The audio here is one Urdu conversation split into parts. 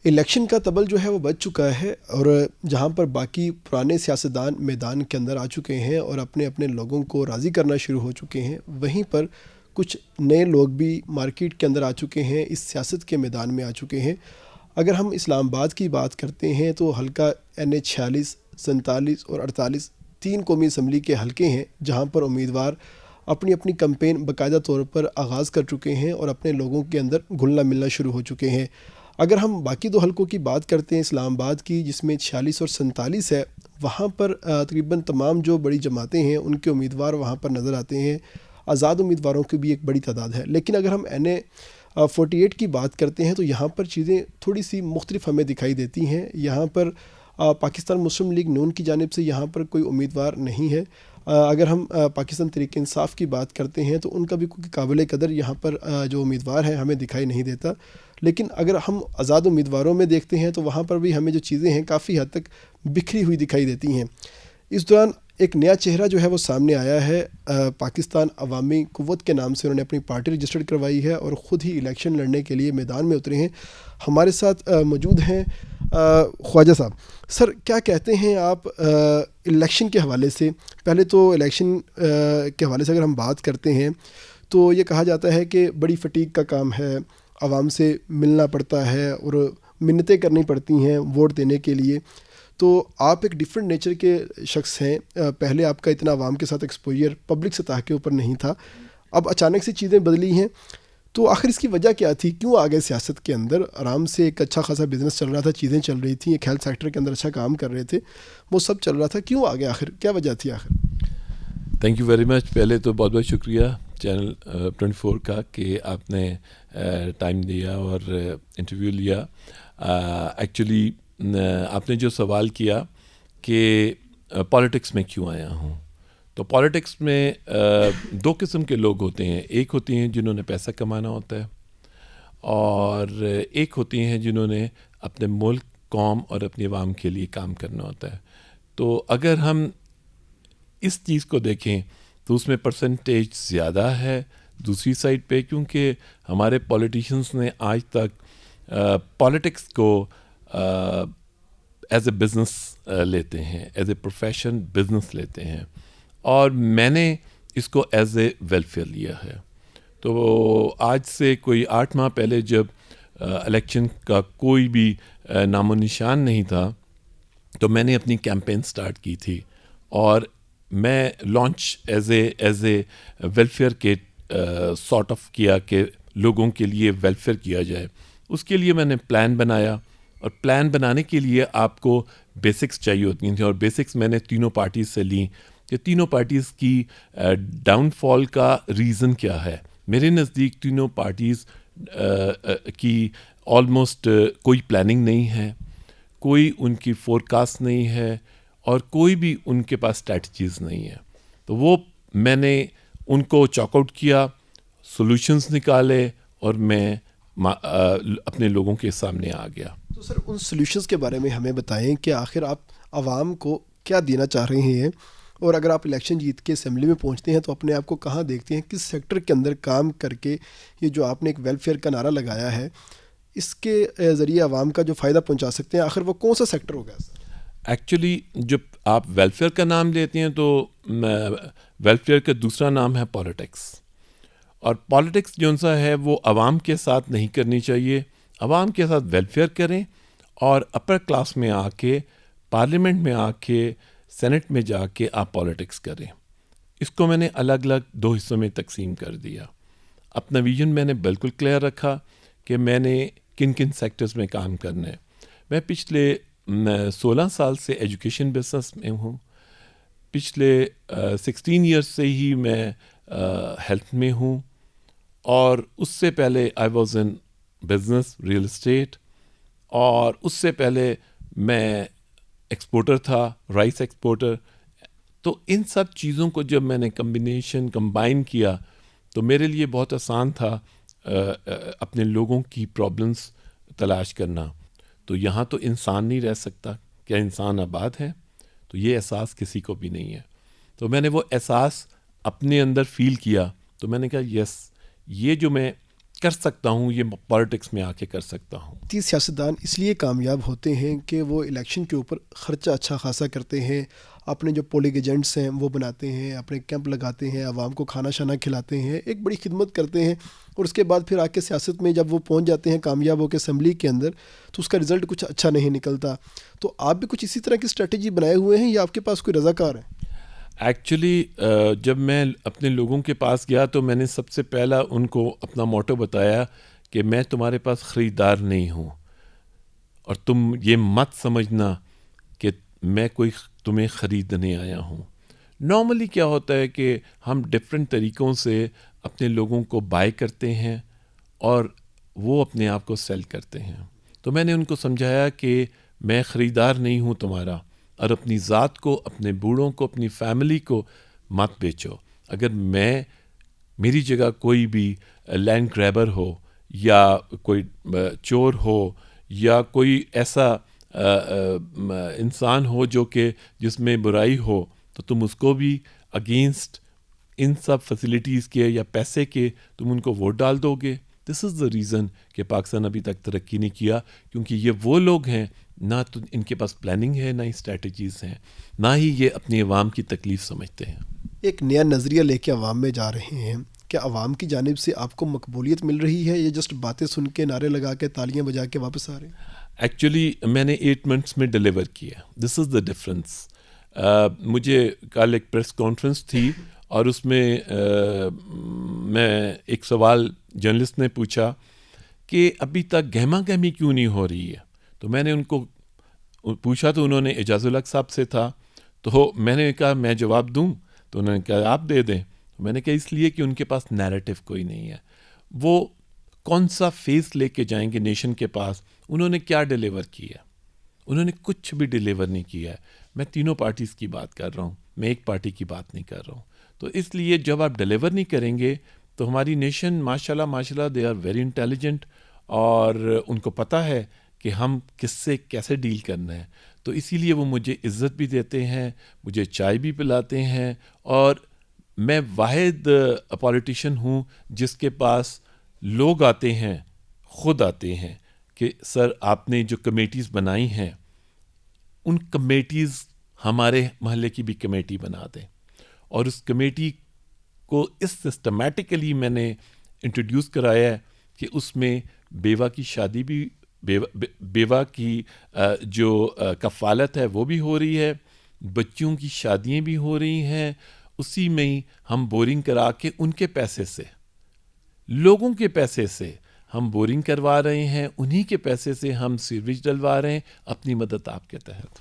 الیکشن کا طبل جو ہے وہ بج چکا ہے، اور جہاں پر باقی پرانے سیاستدان میدان کے اندر آ چکے ہیں اور اپنے اپنے لوگوں کو راضی کرنا شروع ہو چکے ہیں، وہیں پر کچھ نئے لوگ بھی مارکیٹ کے اندر آ چکے ہیں، اس سیاست کے میدان میں آ چکے ہیں۔ اگر ہم اسلام آباد کی بات کرتے ہیں تو حلقہ NH 46، 47 اور 48 تین قومی اسمبلی کے حلقے ہیں جہاں پر امیدوار اپنی اپنی کمپین باقاعدہ طور پر آغاز کر چکے ہیں اور اپنے لوگوں کے اندر گھلنا ملنا شروع ہو چکے ہیں۔ اگر ہم باقی دو حلقوں کی بات کرتے ہیں اسلام آباد کی، جس میں 46 اور 47 ہے، وہاں پر تقریباً تمام جو بڑی جماعتیں ہیں ان کے امیدوار وہاں پر نظر آتے ہیں، آزاد امیدواروں کی بھی ایک بڑی تعداد ہے۔ لیکن اگر ہم NA 48 کی بات کرتے ہیں تو یہاں پر چیزیں تھوڑی سی مختلف ہمیں دکھائی دیتی ہیں۔ یہاں پر پاکستان مسلم لیگ نون کی جانب سے یہاں پر کوئی امیدوار نہیں ہے۔ اگر ہم پاکستان تحریک انصاف کی بات کرتے ہیں تو ان کا بھی کوئی قابل قدر یہاں پر جو امیدوار ہے ہمیں دکھائی نہیں دیتا۔ لیکن اگر ہم آزاد امیدواروں میں دیکھتے ہیں تو وہاں پر بھی ہمیں جو چیزیں ہیں کافی حد تک بکھری ہوئی دکھائی دیتی ہیں۔ اس دوران ایک نیا چہرہ جو ہے وہ سامنے آیا ہے، پاکستان عوامی قوت کے نام سے انہوں نے اپنی پارٹی رجسٹرڈ کروائی ہے اور خود ہی الیکشن لڑنے کے لیے میدان میں اترے ہیں۔ ہمارے ساتھ موجود ہیں خواجہ صاحب۔ سر، کیا کہتے ہیں آپ الیکشن کے حوالے سے؟ پہلے تو الیکشن کے حوالے سے اگر ہم بات کرتے ہیں تو یہ کہا جاتا ہے کہ بڑی فٹیگ کا کام ہے، عوام سے ملنا پڑتا ہے اور منتیں کرنی پڑتی ہیں ووٹ دینے کے لیے۔ تو آپ ایک ڈیفرنٹ نیچر کے شخص ہیں، پہلے آپ کا اتنا عوام کے ساتھ ایکسپوجر پبلک سطح کے اوپر نہیں تھا، اب اچانک سے چیزیں بدلی ہیں، تو آخر اس کی وجہ کیا تھی؟ کیوں آگے سیاست کے اندر؟ آرام سے ایک اچھا خاصا بزنس چل رہا تھا، چیزیں چل رہی تھیں، ایک ہیلتھ سیکٹر کے اندر اچھا کام کر رہے تھے، وہ سب چل رہا تھا، کیوں آگے؟ آخر کیا وجہ تھی آخر؟ Thank you very much. پہلے تو بہت بہت شکریہ چینل 24 کا کہ آپ نے ٹائم دیا اور انٹرویو لیا۔ ایکچولی آپ نے جو سوال کیا کہ پالیٹکس میں کیوں آیا ہوں، تو پالیٹکس میں دو قسم کے لوگ ہوتے ہیں، ایک ہوتے ہیں جنہوں نے پیسہ کمانا ہوتا ہے، اور ایک ہوتی ہیں جنہوں نے اپنے ملک، قوم اور اپنی عوام کے لیے کام کرنا ہوتا ہے۔ تو اگر ہم اس چیز کو دیکھیں تو اس میں پرسنٹیج زیادہ ہے دوسری سائڈ پہ، کیونکہ ہمارے پولیٹیشنز نے آج تک پالیٹکس کو ایز اے بزنس لیتے ہیں، ایز اے پروفیشن بزنس لیتے ہیں، اور میں نے اس کو ایز اے ویلفیئر لیا ہے۔ تو آج سے کوئی 8 ماہ پہلے جب الیکشن کا کوئی بھی نام و نشان نہیں تھا تو میں نے اپنی کیمپین سٹارٹ کی تھی، اور میں لانچ ایز اے ویلفیئر کے سارٹ آف کیا کہ لوگوں کے لیے ویلفیئر کیا جائے۔ اس کے لیے میں نے پلان بنایا، اور پلان بنانے کے لیے آپ کو بیسکس چاہیے ہوتی تھیں، اور بیسکس میں نے تینوں پارٹیز سے لیں کہ تینوں پارٹیز کی ڈاؤن فال کا ریزن کیا ہے۔ میرے نزدیک تینوں پارٹیز کی آلموسٹ کوئی پلاننگ نہیں ہے، کوئی ان کی فورکاسٹ نہیں ہے، اور کوئی بھی ان کے پاس اسٹریٹجیز نہیں ہے۔ تو وہ میں نے ان کو چاک آؤٹ کیا، سولوشنز نکالے، اور میں اپنے لوگوں کے سامنے آ گیا۔ تو سر، ان سولوشنز کے بارے میں ہمیں بتائیں کہ آخر آپ عوام کو کیا دینا چاہ رہے ہیں، اور اگر آپ الیکشن جیت کے اسمبلی میں پہنچتے ہیں تو اپنے آپ کو کہاں دیکھتے ہیں، کس سیکٹر کے اندر کام کر کے یہ جو آپ نے ایک ویلفیئر کا نعرہ لگایا ہے اس کے ذریعے عوام کا جو فائدہ پہنچا سکتے ہیں، آخر وہ کون سا سیکٹر ہوگا؟ ایکچولی جب آپ ویلفیئر کا نام لیتے ہیں تو ویلفیئر کا دوسرا نام ہے پالیٹکس، اور پالیٹکس جو سا ہے وہ عوام کے ساتھ نہیں کرنی چاہیے۔ عوام کے ساتھ ویلفیئر کریں، اور اپر کلاس میں آ کے، پارلیمنٹ میں آ کے، سینٹ میں جا کے آپ پالیٹکس کریں۔ اس کو میں نے الگ الگ 2 حصوں میں تقسیم کر دیا۔ اپنا ویژن میں نے بالکل کلیئر رکھا کہ میں نے کن کن سیکٹرز میں کام کرنا ہے۔ میں پچھلے 16 سال سے ایجوکیشن بزنس میں ہوں، پچھلے 16 ایئرس سے ہی میں ہیلتھ میں ہوں، اور اس سے پہلے I was in business real estate, اور اس سے پہلے میں ایکسپورٹر تھا، رائس ایکسپورٹر۔ تو ان سب چیزوں کو جب میں نے کمبائن کیا تو میرے لیے بہت آسان تھا اپنے لوگوں کی پرابلمس تلاش کرنا۔ تو یہاں تو انسان نہیں رہ سکتا، کیا انسان آباد ہے؟ تو یہ احساس کسی کو بھی نہیں ہے۔ تو میں نے وہ احساس اپنے اندر فیل کیا، تو میں نے کہا یس، یہ جو میں کر سکتا ہوں یہ پالیٹکس میں آ کے کر سکتا ہوں۔ سیاستدان اس لیے کامیاب ہوتے ہیں کہ وہ الیکشن کے اوپر خرچہ اچھا خاصا کرتے ہیں، اپنے جو پولنگ ایجنٹس ہیں وہ بناتے ہیں، اپنے کیمپ لگاتے ہیں، عوام کو کھانا شانا کھلاتے ہیں، ایک بڑی خدمت کرتے ہیں، اور اس کے بعد پھر آ کے سیاست میں جب وہ پہنچ جاتے ہیں کامیاب ہو کے اسمبلی کے اندر تو اس کا رزلٹ کچھ اچھا نہیں نکلتا۔ تو آپ بھی کچھ اسی طرح کی اسٹریٹجی بنائے ہوئے ہیں یا آپ کے پاس کوئی رضاکار ہے؟ ایکچولی جب میں اپنے لوگوں کے پاس گیا تو میں نے سب سے پہلا ان کو اپنا موٹو بتایا کہ میں تمہارے پاس خریدار نہیں ہوں، اور تم یہ مت سمجھنا کہ میں کوئی تمہیں خریدنے آیا ہوں۔ نارملی کیا ہوتا ہے کہ ہم ڈفرینٹ طریقوں سے اپنے لوگوں کو بائی کرتے ہیں اور وہ اپنے آپ کو سیل کرتے ہیں۔ تو میں نے ان کو سمجھایا کہ میں خریدار نہیں ہوں تمہارا، اور اپنی ذات کو، اپنے بوڑھوں کو، اپنی فیملی کو مت بیچو۔ اگر میری جگہ کوئی بھی لینڈ گریبر ہو یا کوئی چور ہو یا کوئی ایسا انسان ہو جو کہ جس میں برائی ہو، تو تم اس کو بھی اگینسٹ ان سب فیسلٹیز کے یا پیسے کے تم ان کو ووٹ ڈال دو گے۔ دس از دا ریزن کہ پاکستان ابھی تک ترقی نہیں کیا، کیونکہ یہ وہ لوگ ہیں نہ تو ان کے پاس پلاننگ ہے، نہ ہی اسٹریٹجیز ہیں، نہ ہی یہ اپنی عوام کی تکلیف سمجھتے ہیں۔ ایک نیا نظریہ لے کے عوام میں جا رہے ہیں، کیا عوام کی جانب سے آپ کو مقبولیت مل رہی ہے یا جسٹ باتیں سن کے، نعرے لگا کے، تالیاں بجا کے واپس آ رہے ہیں؟ ایکچولی میں نے 8 منتھس میں ڈیلیور کیا، دس از دا ڈفرینس۔ مجھے کل ایک پریس کانفرنس تھی اور اس میں میں ایک سوال جرنلسٹ نے پوچھا کہ ابھی تک گہما گہمی کیوں نہیں ہو رہی ہے، تو میں نے ان کو پوچھا تو انہوں نے اعجاز الحق صاحب سے تھا، تو میں نے کہا میں جواب دوں، تو انہوں نے کہا آپ دے دیں۔ میں نے کہا اس لیے کہ ان کے پاس نیریٹو کوئی نہیں ہے، وہ کون سا فیس لے کے جائیں گے نیشن کے پاس؟ انہوں نے کیا ڈیلیور کیا؟ انہوں نے کچھ بھی ڈیلیور نہیں کیا ہے۔ میں تینوں پارٹیز کی بات کر رہا ہوں، میں ایک پارٹی کی بات نہیں کر رہا ہوں۔ تو اس لیے جب آپ ڈیلیور نہیں کریں گے تو ہماری نیشن ماشاءاللہ دے آر ویری انٹیلیجنٹ، اور ان کو پتہ ہے کہ ہم کس سے کیسے ڈیل کرنا ہے، تو اسی لیے وہ مجھے عزت بھی دیتے ہیں، مجھے چائے بھی پلاتے ہیں، اور میں واحد پولیٹیشین ہوں جس کے پاس لوگ آتے ہیں، خود آتے ہیں کہ سر آپ نے جو کمیٹیز بنائی ہیں ان کمیٹیز ہمارے محلے کی بھی کمیٹی بنا دیں، اور اس کمیٹی کو اس سسٹمیٹکلی میں نے انٹروڈیوس کرایا ہے کہ اس میں بیوہ کی شادی بھی، بیوہ کی جو کفالت ہے وہ بھی ہو رہی ہے، بچیوں کی شادیاں بھی ہو رہی ہیں، اسی میں ہی ہم بورنگ کرا کے ان کے پیسے سے، لوگوں کے پیسے سے ہم بورنگ کروا رہے ہیں، انہی کے پیسے سے ہم سیوریج ڈلوا رہے ہیں، اپنی مدد آپ کے تحت۔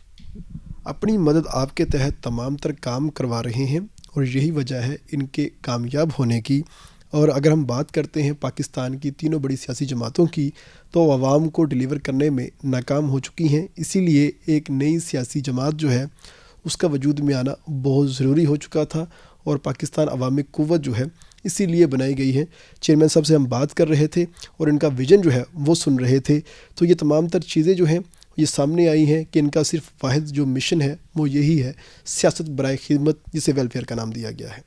اپنی مدد آپ کے تحت تمام تر کام کروا رہے ہیں، اور یہی وجہ ہے ان کے کامیاب ہونے کی۔ اور اگر ہم بات کرتے ہیں پاکستان کی تینوں بڑی سیاسی جماعتوں کی، تو عوام کو ڈیلیور کرنے میں ناکام ہو چکی ہیں، اسی لیے ایک نئی سیاسی جماعت جو ہے اس کا وجود میں آنا بہت ضروری ہو چکا تھا، اور پاکستان عوامی قوت جو ہے اسی لیے بنائی گئی ہے۔ چیئرمین صاحب سے ہم بات کر رہے تھے اور ان کا ویژن جو ہے وہ سن رہے تھے، تو یہ تمام تر چیزیں جو ہیں یہ سامنے آئی ہیں کہ ان کا صرف واحد جو مشن ہے وہ یہی ہے، سیاست برائے خدمت، جسے ویلفیئر کا نام دیا گیا ہے۔